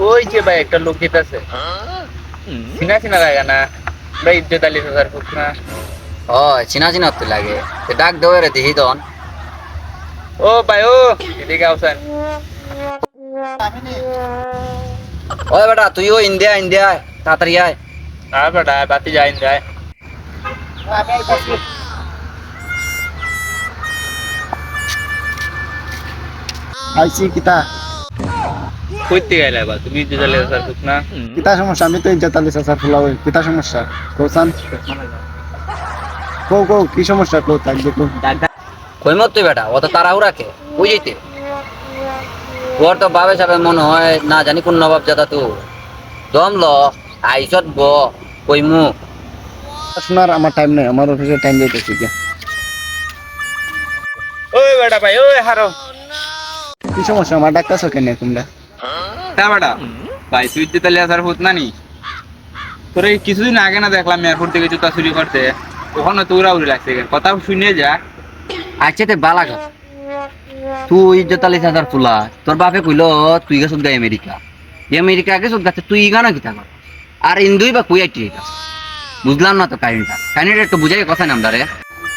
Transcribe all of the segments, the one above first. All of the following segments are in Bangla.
ওই যে ভাই একটা লোক যেতেছে, চিনা চিনা লাগে না ভাই? ইজ্জত আলী চাচার পুত না? ও চিনা চিনা তো লাগে, ডাক দেওয়া রে দেখি তখন। ও ভাই ও, এদিকে আসেন। ওই বেটা তুইও ইন্ডিয়া ইন্ডিয়া তাড়াতাড়ি আয়। আর বেটা বাতি যায় যায়। আইসি কিতা কইতে গেলে বা তুমি ইজ্জত আলী চাচার পুত না? কিতা সমস্যা? আমি তো ইজ্জত আলী চাচার ফুলা হই। কিতা সমস্যা কৌসান? কৌ কৌ কি সমস্যা? কৌ থাকবে কৌ। কই মত তুই বেটা, ও তো তাড়াহুড়া কে কই যাইতে? ওর তো বাবে সাবে মনে হয় না জানি কোন নবাব জাদা তো দম ল আইসত ব কইমু। শোনার আমার টাইম নেই, আমার অফিসে টাইম দিতেছি কে। ওই বেটা ভাই ওই হারো। কি সমস্যা? আমার ডাক্তারছো কেন তোমরা? হ্যাঁ বেটা ভাই, তুই ইজ্জত আলী চাচার পুত না নি? তোর এই কিছুদিন আগে না দেখলাম এয়ারপোর্ট থেকে জুতা চুরি করতে, ওখানে তো উড়াউড়ি লাগছে, কথা শুনে যা। আচ্ছা তে বালা গা, তুই ইজ্জত আলী চাচার ফুলা, তোর বাপে কইলো তুই গেছত গা আমেরিকা, আমেরিকা গেছত গাছে তুই গানা কিতা কর, আর ইন্দুই বা কই আইটি এটা? বুঝলাম না তো কাহিনীটা একটু বুঝাই কথা নাম দারে।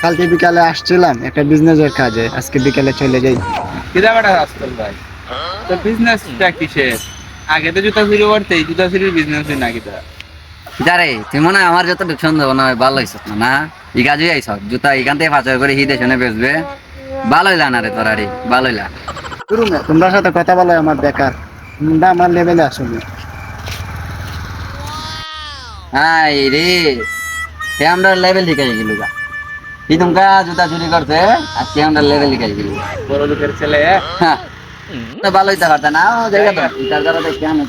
কালকে বিকালে আসছিলাম একটা বিজনেসের কাজে, আজকে বিকালে চলে যাই। কিরা বেটা রাস্তাল ভাই, তোর বিজনেসটা কিসের? আগে তো জুতা চুরি করতে, জুতা চুরির বিজনেস না কিতা? যারে তুই মনে হয় আমার যত সন্দেহ না ভালো হইছ না না, ই কাজে আইস জুতা এখান থেকে পাচার করে হিদে শুনে বেচবে, ভালোই না রে তোর আরে ভালোই না। তোমরা সাথে কথা বলো আমার বেকার, তোমরা আমার লেভেলে আসলে। হাই রে, সে আমরা লেভেল ঠিক আছে গেলু গা, কি তোমরা জুতা চুরি করছে আজকে আমরা লেভেল ঠিক আছে গেলু। বড় লোকের ছেলে হ্যাঁ ভালোই তো পারতা না ও জায়গা তো তার দ্বারা দেখি আমি